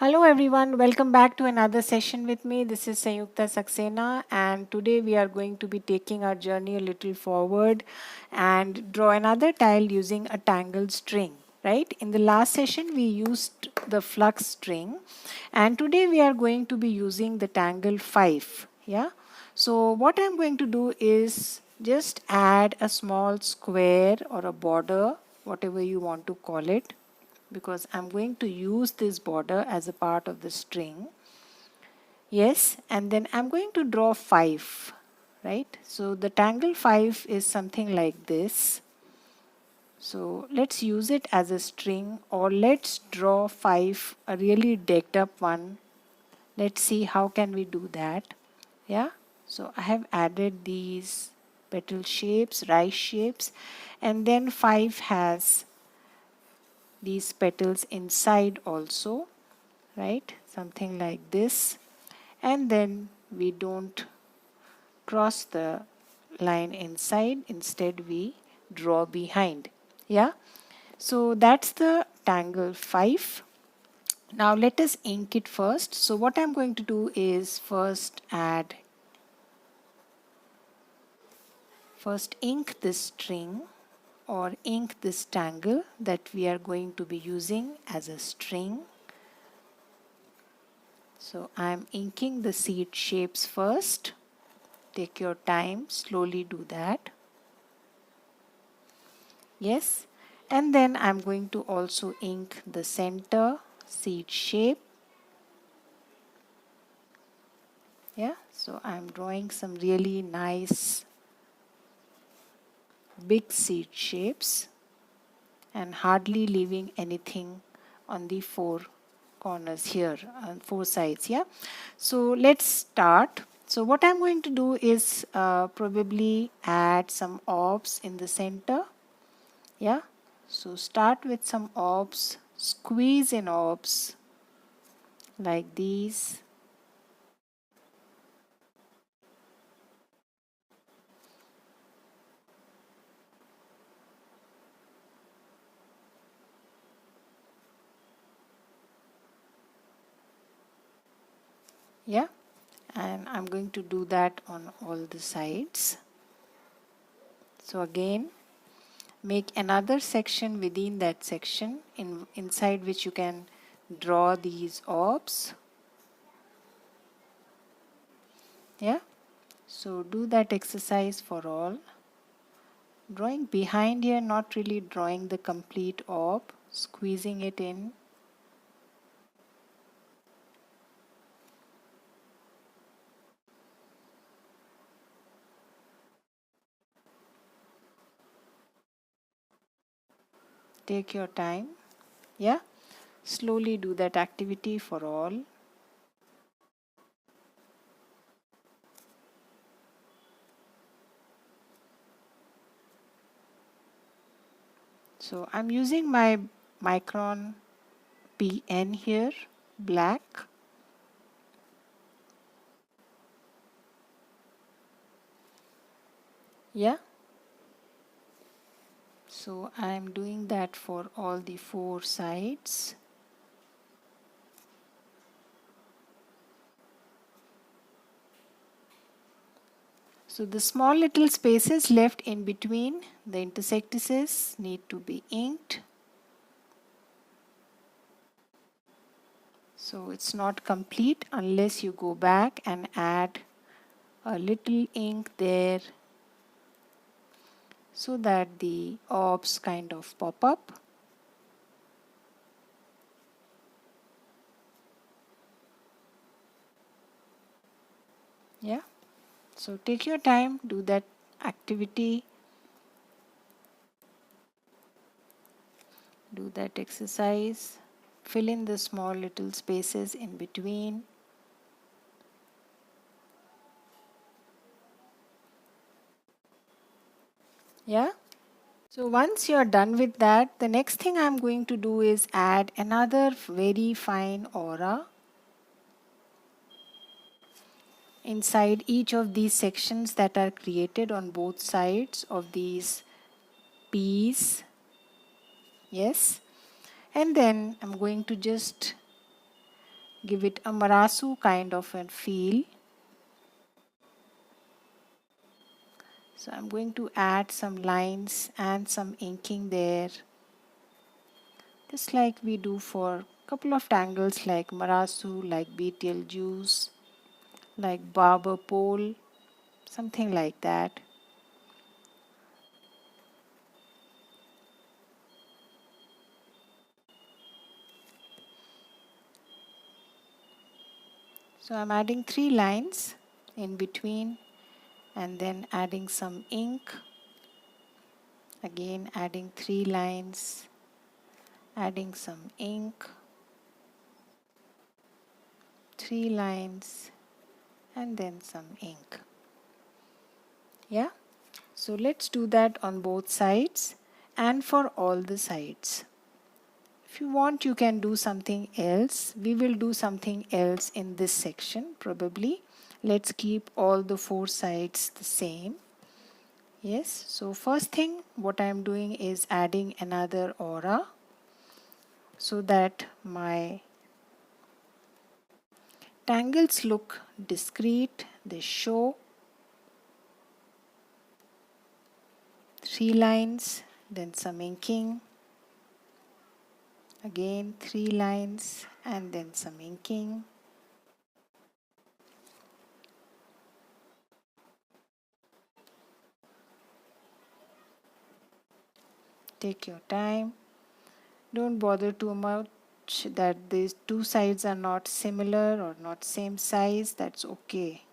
Hello everyone, welcome back to another session with me. This is Sayukta Saxena, and today we are going to be taking our journey a little forward and draw another tile using a tangled string. Right? In the last session we used the flux string, and today we are going to be using the tangle Fife. Yeah. So what I'm going to do is just add a small square or a border, whatever you want to call it, because I'm going to use this border as a part of the string. Yes, and then I'm going to draw 5, right? So the tangle 5 is something like this. So let's use it as a string, or let's draw 5, a really decked up one. Let's see how can we do that. Yeah, so I have added these petal shapes, rice shapes, and then 5 has these petals inside also, right? Something like this. And then we don't cross the line inside, instead we draw behind. Yeah, so that's the tangle 5. Now let us ink it first. So what I'm going to do is first ink this string, or ink this tangle that we are going to be using as a string. So I'm inking the seed shapes first. Take your time, slowly do that. Yes, and then I'm going to also ink the center seed shape. Yeah, so I'm drawing some really nice big seed shapes and hardly leaving anything on the four corners here, on four sides. Yeah, so let's start. So what I'm going to do is probably add some orbs in the center. Yeah, so start with some orbs, squeeze in orbs like these. Yeah, and I'm going to do that on all the sides. So again, make another section within that section, inside which you can draw these orbs. Yeah, so do that exercise for all. Drawing behind here, not really drawing the complete orb, squeezing it in. Take your time. Yeah, slowly do that activity for all. So I'm using my Micron PN here, black. Yeah, so I'm doing that for all the four sides. So the small little spaces left in between the intersectices need to be inked. So it's not complete unless you go back and add a little ink there so that the orbs kind of pop up. Yeah, so take your time, do that activity, do that exercise, fill in the small little spaces in between. Yeah, so once you're done with that, the next thing I'm going to do is add another very fine aura inside each of these sections that are created on both sides of these P's. Yes, and then I'm going to just give it a Marasu kind of a feel. So I'm going to add some lines and some inking there, just like we do for a couple of tangles like Marasu, like Betelgeuse, like Barber Pole, something like that. So I'm adding 3 lines in between and then adding some ink. Again adding 3 lines, adding some ink, 3 lines and then some ink. Yeah, so let's do that on both sides and for all the sides. If you want, you can do something else. We will do something else in this section probably. Let's keep all the 4 sides the same. Yes, so first thing what I am doing is adding another aura so that my tangles look discreet. They show 3 lines, then some inking, again 3 lines and then some inking. Take your time. Don't bother too much that these 2 sides are not similar or not same size. That's okay.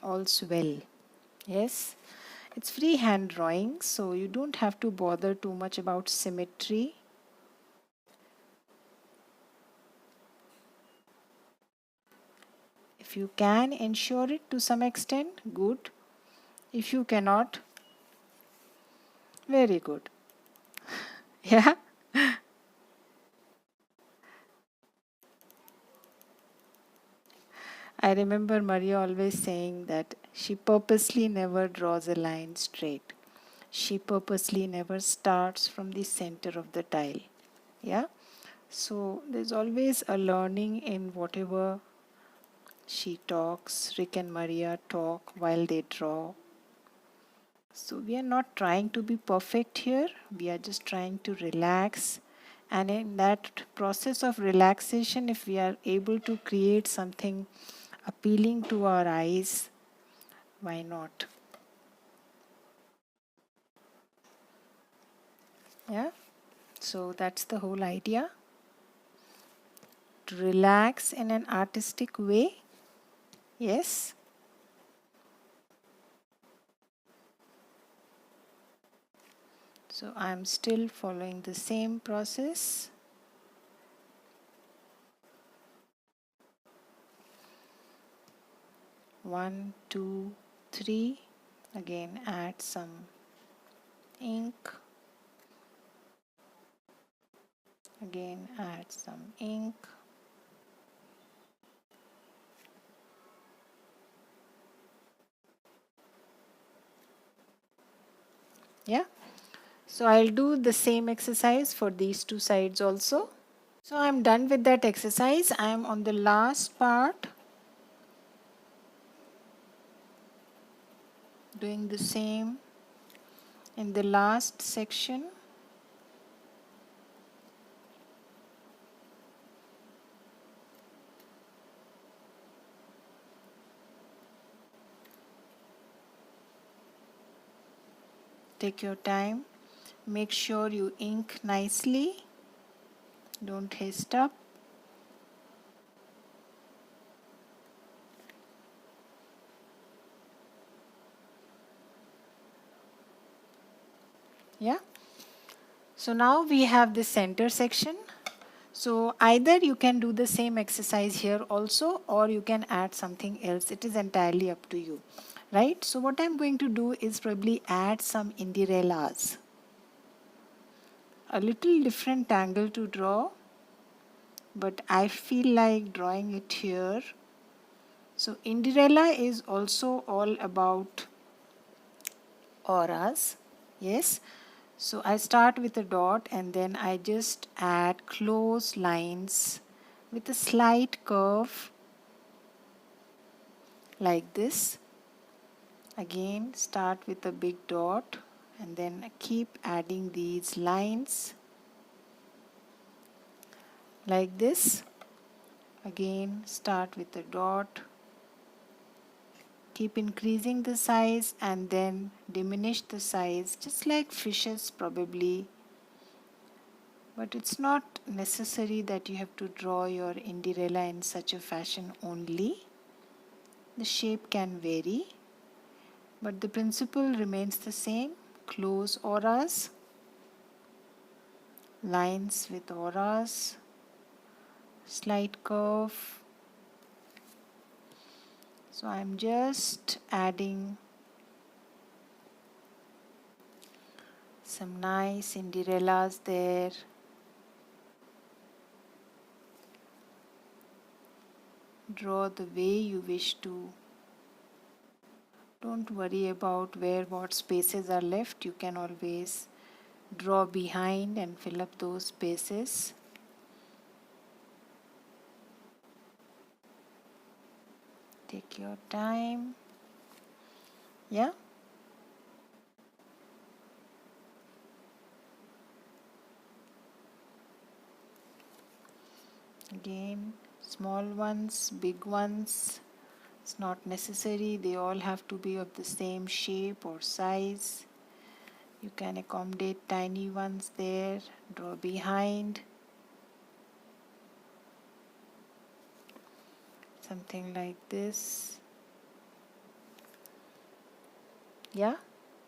All's well. Yes, it's freehand drawing, so you don't have to bother too much about symmetry. If you can ensure it to some extent, good. If you cannot, very good. Yeah. I remember Maria always saying that she purposely never draws a line straight. She purposely never starts from the center of the tile. Yeah. So there's always a learning in whatever she talks. Rick and Maria talk while they draw. So we are not trying to be perfect here. We are just trying to relax. And in that process of relaxation, if we are able to create something appealing to our eyes, why not? Yeah. So that's the whole idea. To relax in an artistic way. Yes. So I'm still following the same process. One, two, three. Again, add some ink. Again, add some ink. Yeah. So I'll do the same exercise for these 2 sides also. So I'm done with that exercise. I am on the last part, doing the same in the last section. Take your time. Make sure you ink nicely. Don't haste up. Yeah. So now we have the center section. So either you can do the same exercise here also, or you can add something else. It is entirely up to you, right? So what I'm going to do is probably add some inderellas. A little different tangle to draw, but I feel like drawing it here. So inderella is also all about auras. Yes. So I start with a dot and then I just add close lines with a slight curve like this. Again, start with a big dot and then keep adding these lines like this. Again, start with a dot, keep increasing the size and then diminish the size, just like fishes probably. But it's not necessary that you have to draw your inderella in such a fashion only. The shape can vary, but the principle remains the same. Close auras, lines with auras, slight curve. So I'm just adding some nice inderellas there. Draw the way you wish to. Don't worry about where what spaces are left. You can always draw behind and fill up those spaces. Take your time. Yeah. Again, small ones, big ones. It's not necessary. They all have to be of the same shape or size. You can accommodate tiny ones there. Draw behind. Something like this. Yeah.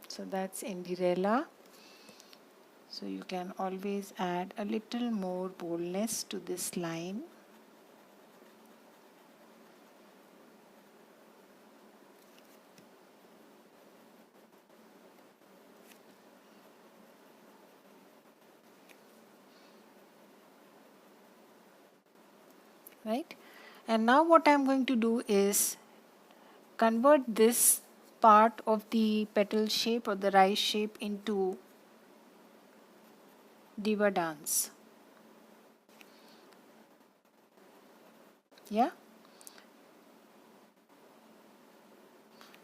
So that's inderella. So you can always add a little more boldness to this line. Right? And now what I'm going to do is convert this part of the petal shape or the rice shape into Diva dance. Yeah.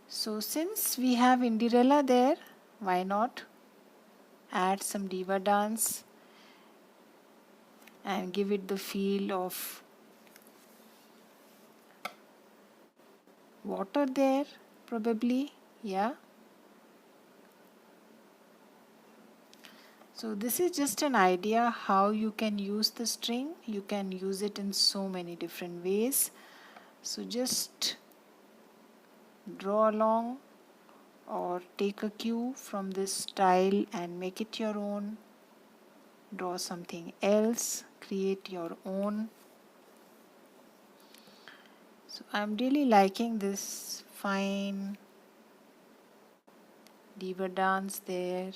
So since we have inderella there, why not add some Diva dance and give it the feel of water there, probably. Yeah. So this is just an idea how you can use the string. You can use it in so many different ways. So just draw along or take a cue from this style and make it your own. Draw something else, create your own. So I'm really liking this fine Diva dance there.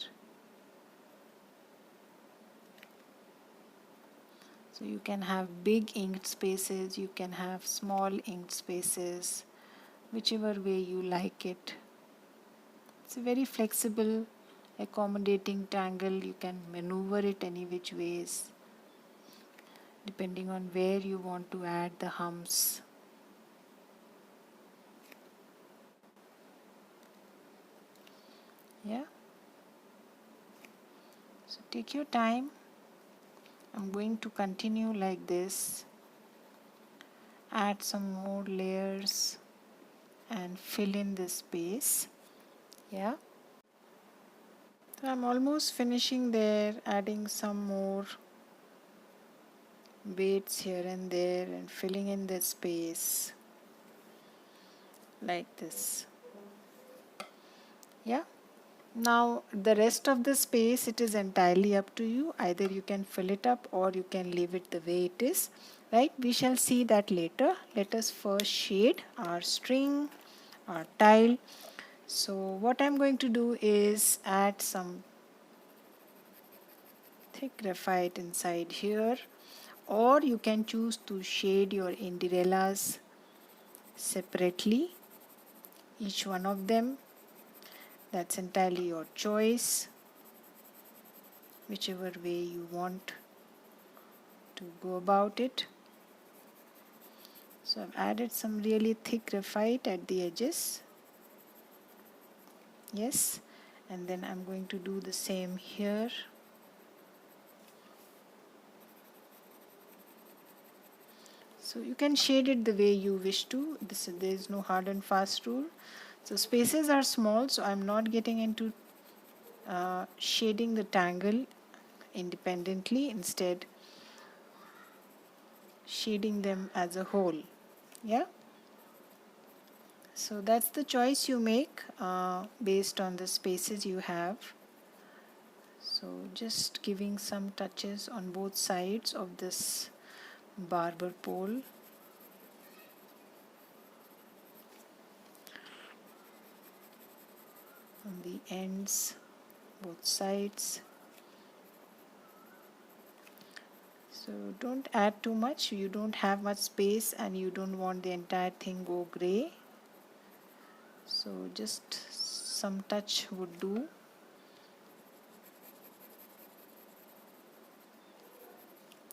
So you can have big inked spaces, you can have small inked spaces, whichever way you like it. It's a very flexible, accommodating tangle. You can maneuver it any which ways, depending on where you want to add the humps. Yeah. So take your time. I'm going to continue like this. Add some more layers and fill in this space. Yeah. So I'm almost finishing there, adding some more beads here and there and filling in the space like this. Yeah. Now the rest of the space, it is entirely up to you. Either you can fill it up or you can leave it the way it is. Right? We shall see that later. Let us first shade our string, our tile. So what I'm going to do is add some thick graphite inside here, or you can choose to shade your inderellas separately, each one of them. That's entirely your choice, whichever way you want to go about it. So I've added some really thick graphite at the edges. Yes, and then I'm going to do the same here. So you can shade it the way you wish to. There is no hard and fast rule. So spaces are small, so I'm not getting into shading the tangle independently, instead shading them as a whole. Yeah. So that's the choice you make based on the spaces you have. So just giving some touches on both sides of this barber pole. On the ends, both sides. So don't add too much. You don't have much space and you don't want the entire thing go gray. So just some touch would do.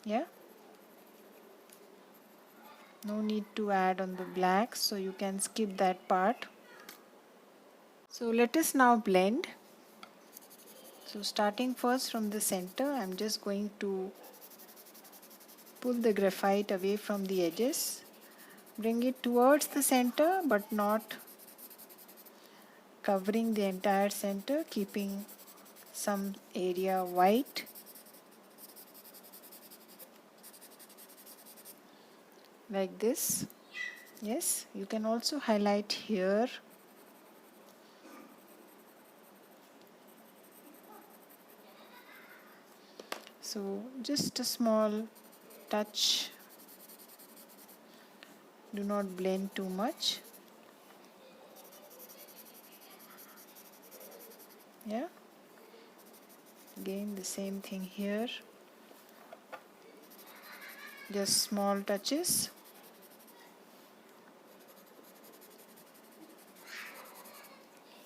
Yeah. No need to add on the black, so you can skip that part. So let us now blend. So starting first from the center, I'm just going to pull the graphite away from the edges. Bring it towards the center but not covering the entire center, keeping some area white. Like this. Yes, you can also highlight here. So just a small touch. Do not blend too much. Yeah. Again the same thing here. Just small touches.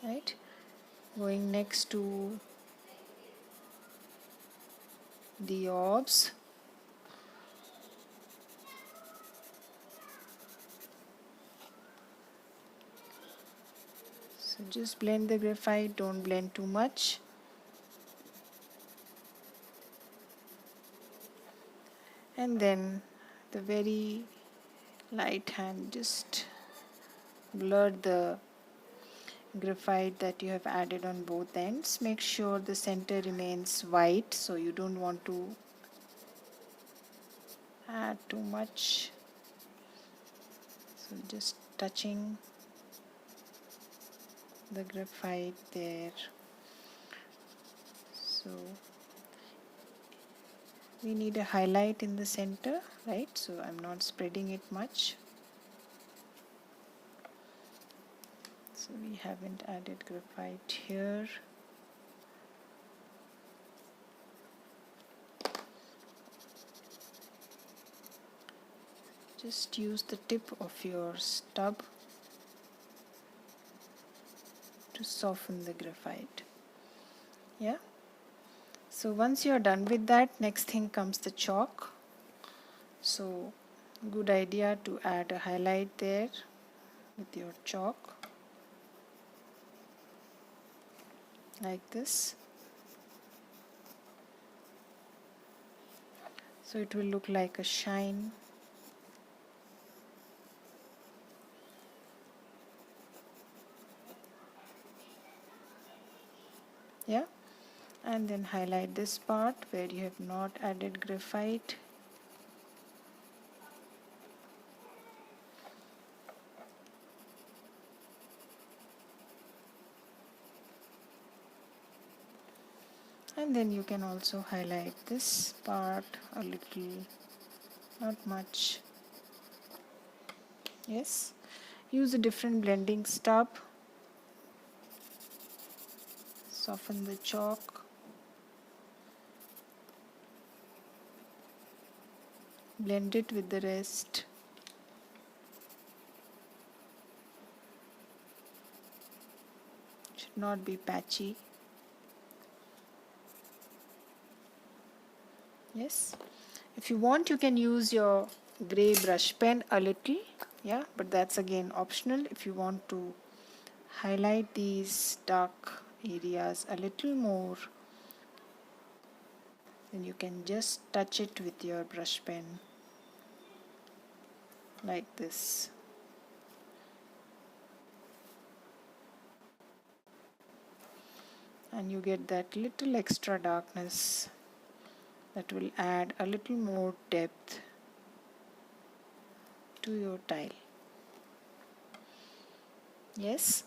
Right. Going next to the orbs. So just blend the graphite, don't blend too much. And then the very light hand, just blur the graphite that you have added on both ends. Make sure the center remains white, so you don't want to add too much. So just touching the graphite there. So we need a highlight in the center, right? So I'm not spreading it much. So we haven't added graphite here. Just use the tip of your stub to soften the graphite. Yeah. So once you're done with that, next thing comes the chalk. So good idea to add a highlight there with your chalk, like this. So it will look like a shine. Yeah. And then highlight this part where you have not added graphite. And then you can also highlight this part a little, not much. Yes. Use a different blending stub. Soften the chalk. Blend it with the rest. Should not be patchy. Yes. If you want, you can use your gray brush pen a little, yeah, but that's again optional. If you want to highlight these dark areas a little more, then you can just touch it with your brush pen like this. And you get that little extra darkness that will add a little more depth to your tile. Yes?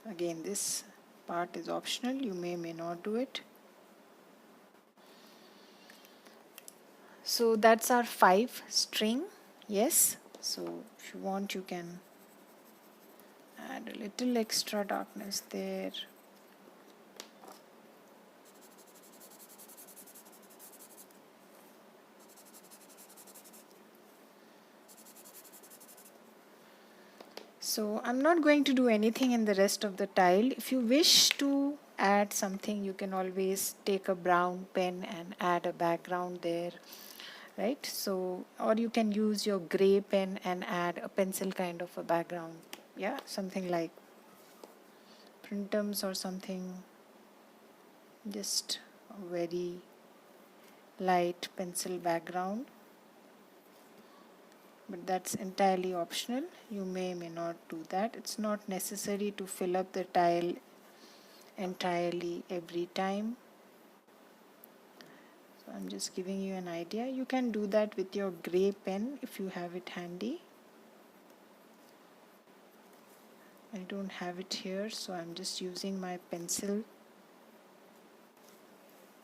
Again, this part is optional. You may not do it. So that's our Fife string. Yes? So if you want, you can add a little extra darkness there. So I'm not going to do anything in the rest of the tile. If you wish to add something, you can always take a brown pen and add a background there, right? So, or you can use your gray pen and add a pencil kind of a background. Yeah, something like printums or something, just a very light pencil background. But that's entirely optional. You may not do that. It's not necessary to fill up the tile entirely every time. So I'm just giving you an idea. You can do that with your gray pen if you have it handy. I don't have it here, so I'm just using my pencil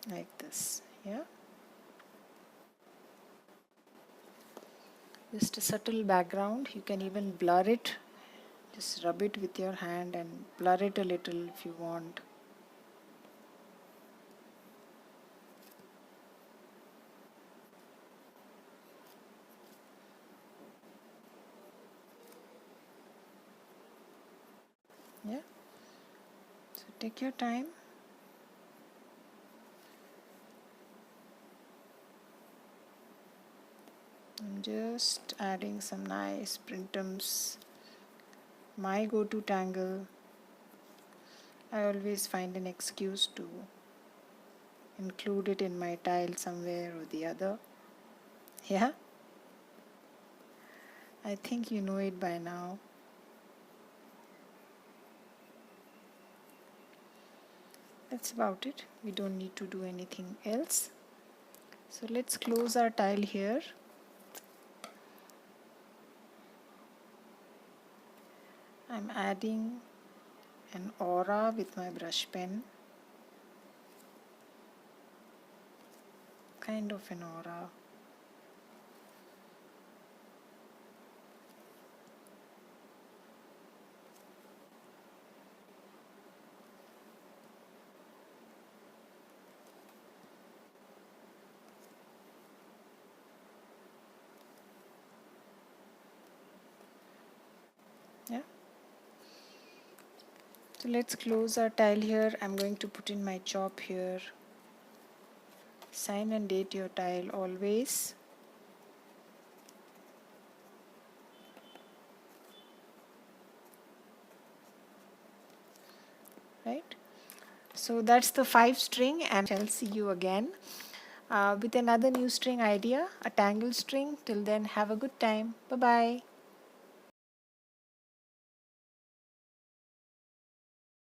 like this. Yeah, just a subtle background. You can even blur it. Just rub it with your hand and blur it a little if you want. Yeah, so take your time. I'm just adding some nice printums. My go-to tangle. I always find an excuse to include it in my tile somewhere or the other. Yeah, I think you know it by now. That's about it. We don't need to do anything else. So let's close our tile here. I'm adding an aura with my brush pen. Kind of an aura. Yeah. So let's close our tile here. I'm going to put in my chop here. Sign and date your tile always. Right? So that's the Fife string, and I'll see you again with another new string idea, a tangle string. Till then, have a good time. Bye bye.